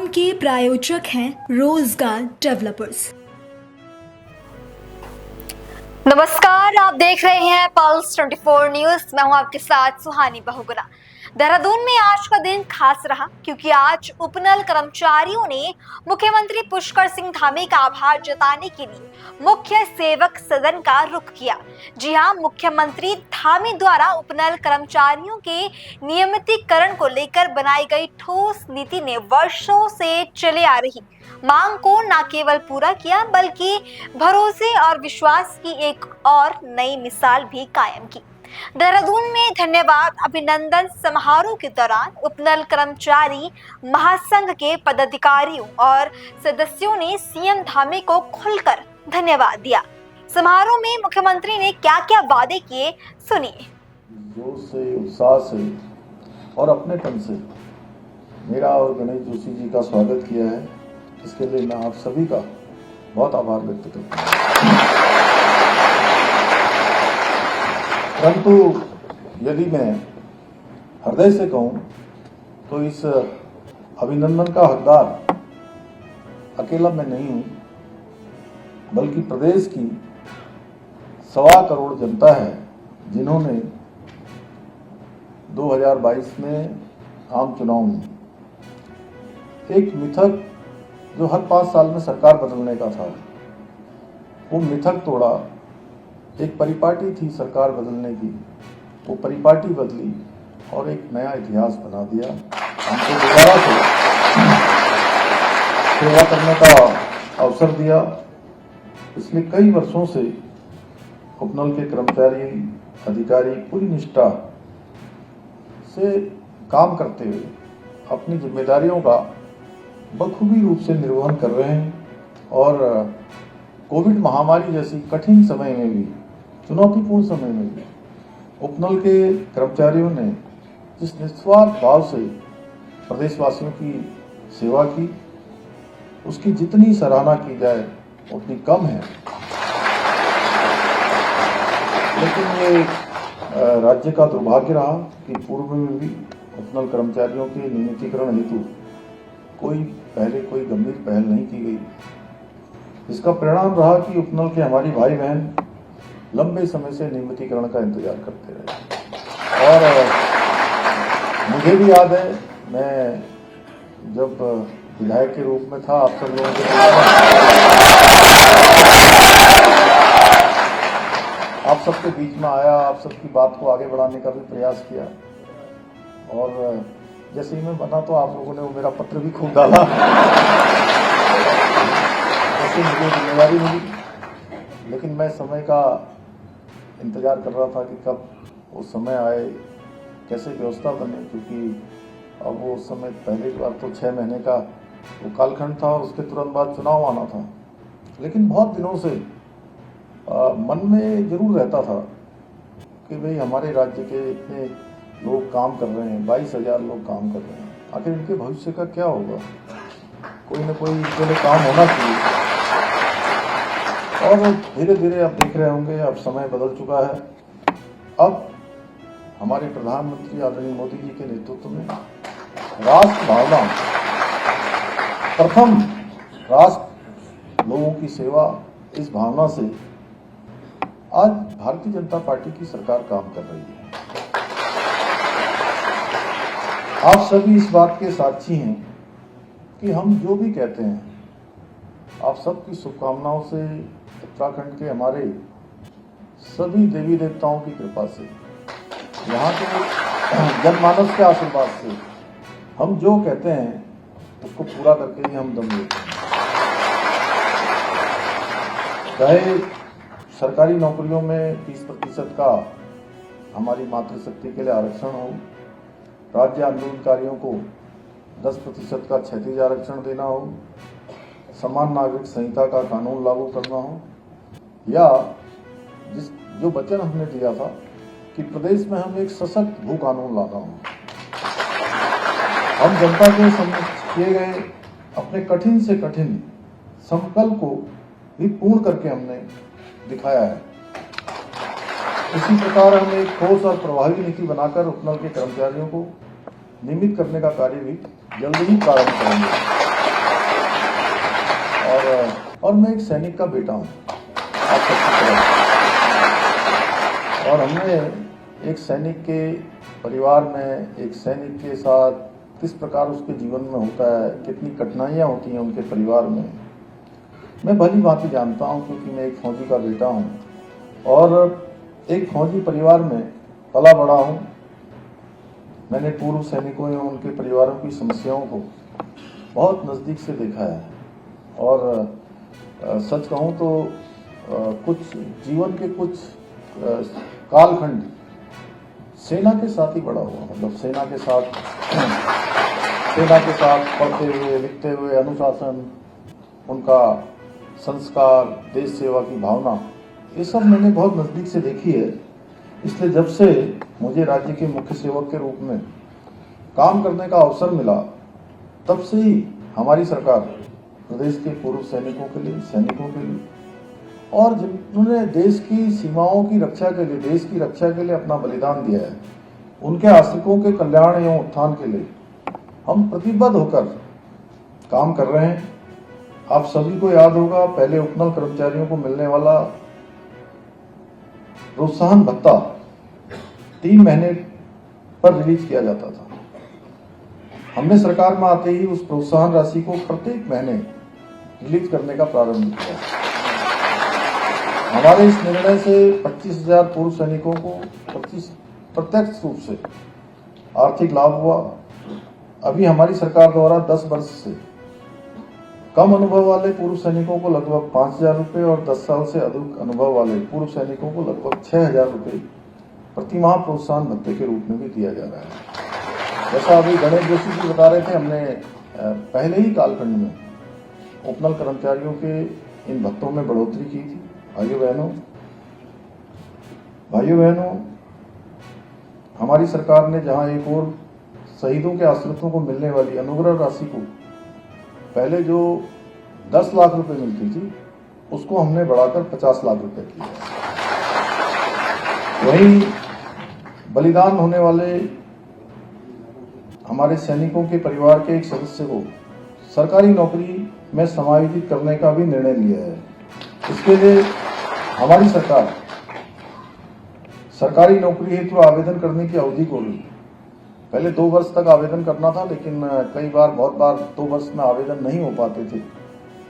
के प्रायोजक हैं रोजगार डेवलपर्स। नमस्कार, आप देख रहे हैं पल्स 24 न्यूज। मैं हूं आपके साथ सुहानी बहुगुना। देहरादून में आज का दिन खास रहा क्योंकि आज उपनल कर्मचारियों ने मुख्यमंत्री पुष्कर सिंह धामी का आभार जताने के लिए मुख्य सेवक सदन का रुख किया। जी हां, मुख्यमंत्री धामी द्वारा उपनल कर्मचारियों के नियमितीकरण को लेकर बनाई गई ठोस नीति ने वर्षों से चले आ रही मांग को न केवल पूरा किया बल्कि भरोसे और विश्वास की एक और नई मिसाल भी कायम की। देहरादून में धन्यवाद अभिनंदन समारोह के दौरान उपनल कर्मचारी महासंघ के पदाधिकारियों और सदस्यों ने सीएम धामी को खुलकर धन्यवाद दिया। समारोह में मुख्यमंत्री ने क्या क्या वादे किए, सुनिए। जोश से, उत्साह से और अपनेपन से मेरा और गणेश जोशी जी का स्वागत किया है, इसके लिए मैं आप सभी का बहुत आभार व्यक्त करता हूँ। परंतु यदि मैं हृदय से कहूं तो इस अभिनंदन का हकदार अकेला मैं नहीं हूं, बल्कि प्रदेश की 1.25 करोड़ जनता है जिन्होंने 2022 में आम चुनाव में एक मिथक जो हर 5 साल में सरकार बदलने का था, वो मिथक तोड़ा। एक परिपाटी थी सरकार बदलने की, वो परिपाटी बदली और एक नया इतिहास बना दिया। हमको दोबारा से सेवा करने का अवसर दिया। पिछले कई वर्षों से उपनल के कर्मचारी अधिकारी पूरी निष्ठा से काम करते हुए अपनी जिम्मेदारियों का बखूबी रूप से निर्वहन कर रहे हैं और कोविड महामारी जैसी कठिन समय में भी, चुनौतीपूर्ण समय में भी उपनल के कर्मचारियों ने जिस निस्वार्थ भाव से प्रदेशवासियों की सेवा की, उसकी जितनी सराहना की जाए उतनी कम है। लेकिन ये राज्य का दुर्भाग्य रहा कि पूर्व में भी उपनल कर्मचारियों के नियमितीकरण हेतु कोई गंभीर पहल नहीं की गई। इसका परिणाम रहा कि उपनल के हमारी भाई बहन लंबे समय से नियमितीकरण का इंतजार करते रहे। और मुझे भी याद है, मैं जब विधायक के रूप में था, आप सब लोगों के आप सबके बीच में आया, आप सबकी बात को आगे बढ़ाने का भी प्रयास किया। और जैसे ही मैं बना तो आप लोगों ने वो मेरा पत्र भी खूब डाला। ऐसे मुझे जिम्मेदारी मिली, लेकिन मैं समय का इंतजार कर रहा था कि कब वो समय आए, कैसे व्यवस्था बने, क्योंकि अब वो समय पहले की बार तो 6 महीने का वो कालखंड था और उसके तुरंत बाद चुनाव आना था। लेकिन बहुत दिनों से मन में जरूर रहता था कि भाई हमारे राज्य के इतने लोग काम कर रहे हैं, 22,000 लोग काम कर रहे हैं, आखिर इनके भविष्य का क्या होगा? कोई न कोई इनके लिए काम होना चाहिए। और धीरे धीरे आप देख रहे होंगे, अब समय बदल चुका है। अब हमारे प्रधानमंत्री आदरणीय मोदी जी के नेतृत्व में राष्ट्र भावना, प्रथम राष्ट्र लोगों की सेवा, इस भावना से आज भारतीय जनता पार्टी की सरकार काम कर रही है। आप सभी इस बात के साक्षी हैं कि हम जो भी कहते हैं, आप सबकी शुभकामनाओं से, उत्तराखंड के हमारे सभी देवी देवताओं की कृपा से, यहाँ के जनमानस के आशीर्वाद से हम जो कहते हैं उसको पूरा करके ही हम दम लेते हैं। चाहे सरकारी नौकरियों में 30% का हमारी मातृशक्ति के लिए आरक्षण हो, राज्य आंदोलनकारियों को 10% का क्षैतिज आरक्षण देना हो, समान नागरिक संहिता का कानून लागू करना हो, या जो वचन हमने दिया था कि प्रदेश में हम एक सशक्त भू कानून लाना हो। हम जनता के किए गए अपने कठिन से कठिन संकल्प को भी पूर्ण करके हमने दिखाया है। इसी प्रकार हम एक ठोस और प्रभावी नीति बनाकर उपनल के कर्मचारियों को नियमित करने का कार्य भी जल्द ही प्रारंभ करेंगे। और मैं एक सैनिक का बेटा हूँ आप सबकी तरह। और हमने एक सैनिक के परिवार में, एक सैनिक के साथ किस प्रकार उसके जीवन में होता है, कितनी कठिनाइयाँ होती हैं उनके परिवार में, मैं भली भांति जानता हूँ, क्योंकि मैं एक फौजी का बेटा हूँ और एक फौजी परिवार में पला बड़ा हूँ। मैंने पूर्व सैनिकों एवं उनके परिवारों की समस्याओं को बहुत नज़दीक से देखा है और सच कहूँ तो कुछ जीवन के कुछ कालखंड सेना के साथ ही बड़ा हुआ, मतलब सेना के साथ पढ़ते हुए, लिखते हुए, अनुशासन, उनका संस्कार, देश सेवा की भावना, ये सब मैंने बहुत नज़दीक से देखी है। इसलिए जब से मुझे राज्य के मुख्य सेवक के रूप में काम करने का अवसर मिला, तब से ही हमारी सरकार प्रदेश के पूर्व सैनिकों के लिए और जिन्होंने देश की सीमाओं की रक्षा के लिए, देश की रक्षा के लिए अपना बलिदान दिया है, उनके आश्रितों के कल्याण एवं उत्थान के लिए हम प्रतिबद्ध होकर काम कर रहे हैं। आप सभी को याद होगा, पहले उपनल कर्मचारियों को मिलने वाला प्रोत्साहन भत्ता 3 महीने पर रिलीज किया जाता था। हमने सरकार में आते ही उस प्रोत्साहन राशि को प्रत्येक महीने रिलीज करने का प्रारंभ किया। हमारे इस निर्णय से 25,000 पूर्व सैनिकों को प्रत्यक्ष रूप से आर्थिक लाभ हुआ। अभी हमारी सरकार द्वारा 10 वर्ष से कम अनुभव वाले पूर्व सैनिकों को लगभग 5,000 रुपये और 10 साल से अधिक अनुभव वाले पूर्व सैनिकों को लगभग 6,000 रुपये प्रति माह प्रोत्साहन भत्ते के रूप में भी दिया जा रहा है। जैसा अभी गणेश जोशी जी बता रहे थे, हमने पहले ही कालखंड में उपनल कर्मचारियों के इन भत्तों में बढ़ोतरी की थी। भाइयों बहनों, हमारी सरकार ने जहां एक और शहीदों के आश्रितों को मिलने वाली अनुग्रह राशि को पहले जो 10 लाख रुपए मिलती थी, उसको हमने बढ़ाकर 50 लाख रुपए किया। वहीं बलिदान होने वाले हमारे सैनिकों के परिवार के एक सदस्य को सरकारी नौकरी में समायोजित करने का भी निर्णय लिया है। इसके लिए हमारी सरकार सरकारी नौकरी हेतु आवेदन करने की अवधि को भी पहले 2 वर्ष तक आवेदन करना था, लेकिन बहुत बार 2 वर्ष में आवेदन नहीं हो पाते थे,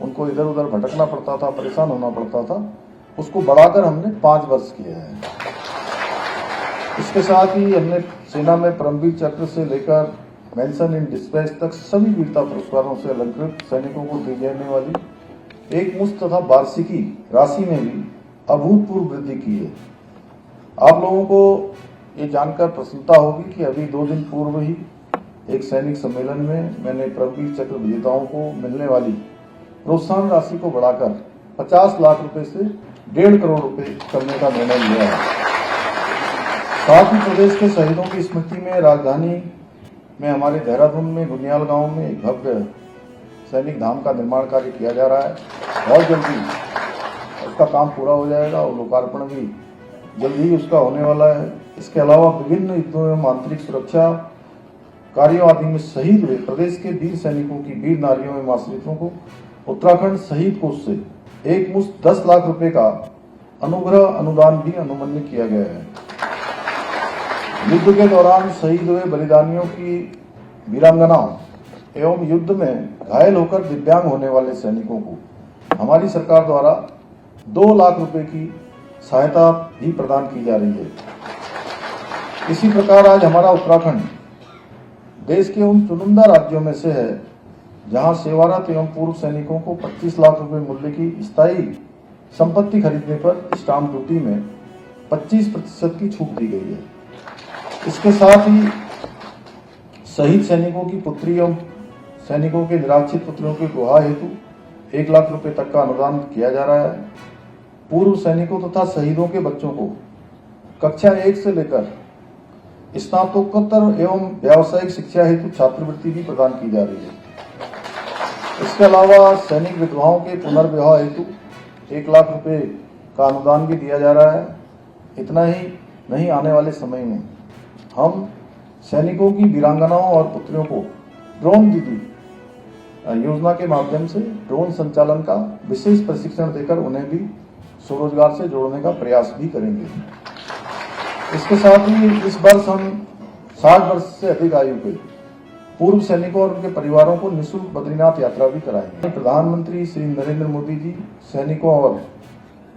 उनको इधर उधर भटकना पड़ता था, परेशान होना पड़ता था, उसको बढ़ाकर हमने 5 वर्ष किया है। इसके साथ ही हमने सेना में परमवीर चक्र से लेकर मेंशन इन डिस्पैच तक सभी वीरता पुरस्कारों से अलंकृत सैनिकों को दी जाने वाली एक मुश्त तथा वार्षिकी राशि में भी अभूतपूर्व वृद्धि की है। आप लोगों को ये जानकर प्रसन्नता होगी कि अभी 2 दिन पूर्व ही एक सैनिक सम्मेलन में मैंने परमवीर चक्र विजेताओं को मिलने वाली प्रोत्साहन राशि को बढ़ाकर 50 लाख रुपए से 1.5 करोड़ रुपए करने का निर्णय लिया है। साथ ही प्रदेश के शहीदों की स्मृति में राजधानी में हमारे देहरादून में गुनियाल गांव में एक भव्य सैनिक धाम का निर्माण कार्य किया जा रहा है। बहुत जल्दी उसका काम पूरा हो जाएगा और लोकार्पण भी जल्दी ही उसका होने वाला है। इसके अलावा विभिन्न युद्धों एवं आंतरिक सुरक्षा कार्यों आदि में शहीद हुए प्रदेश के वीर सैनिकों की वीर नारियों एवं आश्रितों को उत्तराखंड शहीद कोष से एक मुश्त 10 लाख रुपए का अनुग्रह अनुदान भी अनुमानित किया गया है। युद्ध के दौरान शहीद हुए बलिदानियों की वीरांगनाओं एवं युद्ध में घायल होकर दिव्यांग होने वाले सैनिकों को हमारी सरकार द्वारा 2 लाख रुपए की सहायता भी प्रदान की जा रही है। इसी प्रकार आज हमारा उत्तराखंड देश के उन चुनिंदा राज्यों में से है जहां सेवारत एवं पूर्व सैनिकों को 25 लाख रुपए मूल्य की स्थायी संपत्ति खरीदने पर स्टाम्प ड्यूटी में 25% की छूट दी गई है। इसके साथ ही शहीद सैनिकों की पुत्री एवं सैनिकों के निराश्रित पुत्रों के विवाह हेतु 1 लाख रुपए तक का अनुदान किया जा रहा है। पूर्व सैनिकों तथा शहीदों के बच्चों को कक्षा 1 से लेकर स्नातकोत्तर एवं व्यावसायिक शिक्षा हेतु छात्रवृत्ति भी प्रदान की जा रही है। इसके अलावा सैनिक विधवाओं के पुनर्विवाह हेतु 1 लाख रुपए का अनुदान भी दिया जा रहा है। इतना ही नहीं, आने वाले समय में हम सैनिकों की वीरांगनाओं और पुत्रियों को ड्रोन दीदी योजना के माध्यम से ड्रोन संचालन का विशेष प्रशिक्षण देकर उन्हें भी स्वरोजगार से जोड़ने का प्रयास भी करेंगे। इसके साथ ही इस वर्ष हम 60 वर्ष से अधिक आयु के पूर्व सैनिकों और उनके परिवारों को निःशुल्क बद्रीनाथ यात्रा भी कराएंगे। प्रधानमंत्री श्री नरेंद्र मोदी जी सैनिकों और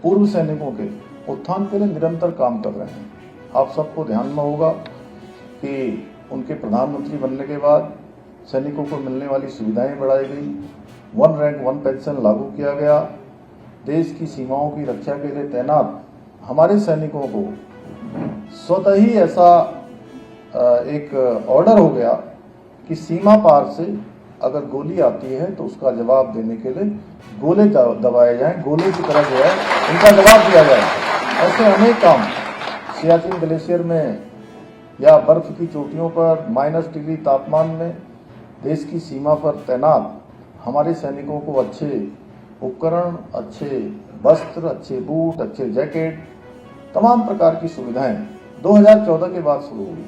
पूर्व सैनिकों के उत्थान के लिए निरंतर काम कर रहे हैं। आप सबको ध्यान में होगा कि उनके प्रधानमंत्री बनने के बाद सैनिकों को मिलने वाली सुविधाएं बढ़ाई गई, 1 रैंक 1 पेंशन लागू किया गया, देश की सीमाओं की रक्षा के लिए तैनात हमारे सैनिकों को स्वतः ही ऐसा एक ऑर्डर हो गया कि सीमा पार से अगर गोली आती है तो उसका जवाब देने के लिए गोले दबाए जाएं, गोले की तरह जो है उनका जवाब दिया जाए। ऐसे अनेक काम सियाचिन ग्लेशियर में या बर्फ की चोटियों पर -डिग्री तापमान में देश की सीमा पर तैनात हमारे सैनिकों को अच्छे उपकरण, अच्छे वस्त्र, अच्छे बूट, अच्छे जैकेट, तमाम प्रकार की सुविधाएं 2014 के बाद शुरू हुई।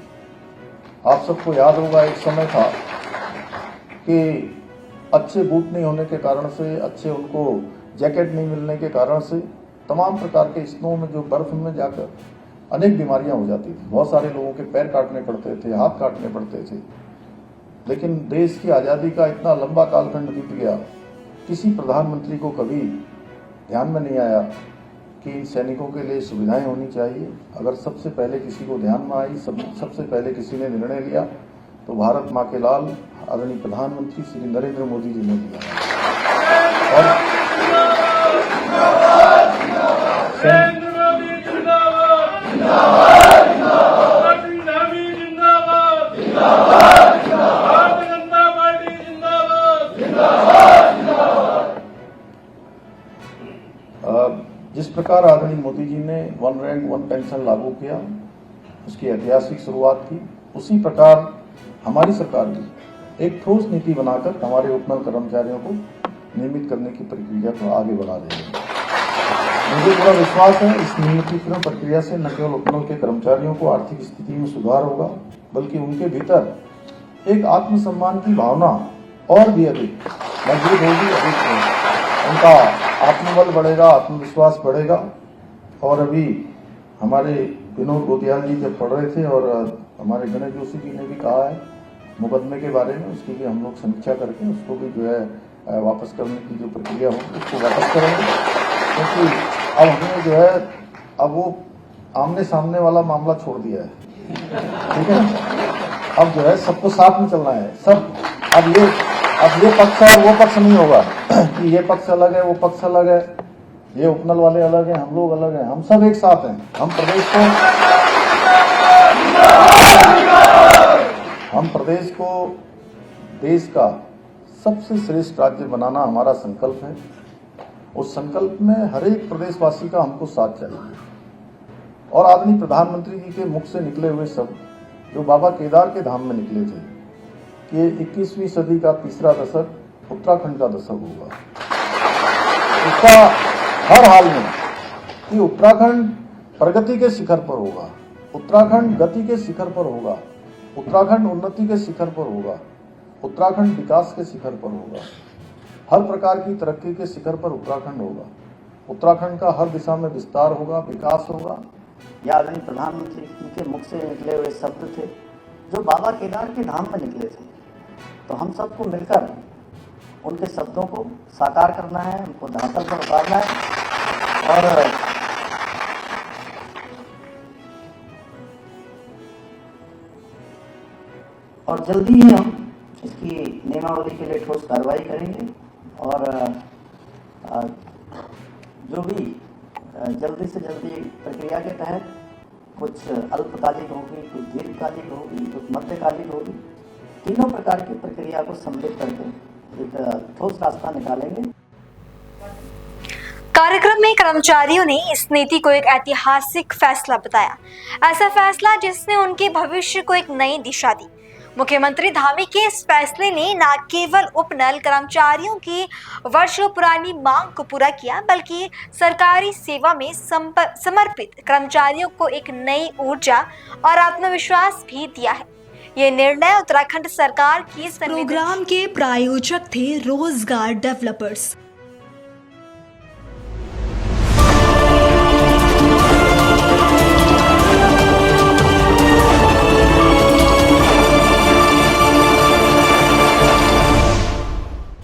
आप सबको याद होगा एक समय था कि अच्छे बूट नहीं होने के कारण से, अच्छे उनको जैकेट नहीं मिलने के कारण से तमाम प्रकार के स्नो में, जो बर्फ में जाकर अनेक बीमारियां हो जाती थी। बहुत सारे लोगों के पैर काटने पड़ते थे, हाथ काटने पड़ते थे। लेकिन देश की आज़ादी का इतना लंबा कालखंड बीत गया, किसी प्रधानमंत्री को कभी ध्यान में नहीं आया कि इन सैनिकों के लिए सुविधाएं होनी चाहिए। अगर सबसे पहले किसी को ध्यान में आई, सबसे पहले किसी ने निर्णय लिया तो भारत माँ के लाल आदरणीय प्रधानमंत्री श्री नरेंद्र मोदी जी ने लिया। और जिस प्रकार आदरणीय मोदी जी ने 1 रैंक 1 पेंशन लागू किया, उसकी ऐतिहासिक शुरुआत की, उसी प्रकार हमारी सरकार भी एक ठोस नीति बनाकर हमारे उपनल कर्मचारियों को नियमित करने की प्रक्रिया को आगे बढ़ा रही है। मुझे पूरा विश्वास है इस नियमितीकरण प्रक्रिया से न केवल उपनल के कर्मचारियों को आर्थिक स्थिति में सुधार होगा, बल्कि उनके भीतर एक आत्मसम्मान की भावना और भी अधिक मजबूत होगी, उनका आत्मबल बढ़ेगा, आत्मविश्वास बढ़ेगा। और अभी हमारे विनोद गोदियाल जी जब पढ़ रहे थे और हमारे गणेश जोशी जी ने भी कहा है मुकदमे के बारे में, उसकी भी हम लोग समीक्षा करके उसको भी जो है वापस करने की जो प्रक्रिया होगी उसको वापस करेंगे। क्योंकि अब हमने जो है अब वो आमने सामने वाला मामला छोड़ दिया है, ठीक है। अब जो है सबको साथ में चलना है, सब अब ये पक्ष है वो पक्ष नहीं होगा कि ये पक्ष अलग है वो पक्ष अलग है, ये उपनल वाले अलग हैं, हम लोग अलग हैं, हम सब एक साथ हैं। हम प्रदेश को देश का सबसे श्रेष्ठ राज्य बनाना हमारा संकल्प है। उस संकल्प में हर एक प्रदेशवासी का हमको साथ चाहिए। और आदरणीय प्रधानमंत्री जी के मुख से निकले हुए शब्द जो बाबा केदार के धाम में निकले थे कि 21वीं सदी का तीसरा दशक उत्तराखंड का दशक होगा, उसका हर हाल में कि उत्तराखंड प्रगति के शिखर पर होगा, उत्तराखंड गति के शिखर पर होगा, उत्तराखंड उन्नति के शिखर पर होगा, उत्तराखंड विकास के शिखर पर होगा, हर प्रकार की तरक्की के शिखर पर उत्तराखंड होगा। उत्तराखंड का हर दिशा में विस्तार होगा, विकास होगा। यह आदरणीय प्रधानमंत्री जी के मुख से निकले हुए शब्द थे जो बाबा केदार के धाम में निकले थे। तो हम सबको मिलकर उनके शब्दों को साकार करना है, उनको धरातल पर उतारना है और जल्दी ही हम इसकी नियमावली के लिए ठोस कार्रवाई करेंगे। और जो भी जल्दी से जल्दी प्रक्रिया के तहत कुछ अल्पकालिक होगी, कुछ दीर्घकालिक होगी, कुछ मध्यकालिक होगी, तीनों प्रकार की प्रक्रिया को सम्मिलित करके एक ठोस रास्ता निकालेंगे। कार्यक्रम में कर्मचारियों ने इस नीति को एक ऐतिहासिक फैसला बताया, ऐसा फैसला जिसने उनके भविष्य को एक नई दिशा दी। मुख्यमंत्री धामी के इस फैसले ने न केवल उपनल कर्मचारियों की वर्षों पुरानी मांग को पूरा किया, बल्कि सरकारी सेवा में समर्पित कर्मचारियों को एक नई ऊर्जा और आत्मविश्वास भी दिया है। ये निर्णय उत्तराखंड सरकार की प्रोग्राम के प्रायोजक थे रोजगार डेवलपर्स।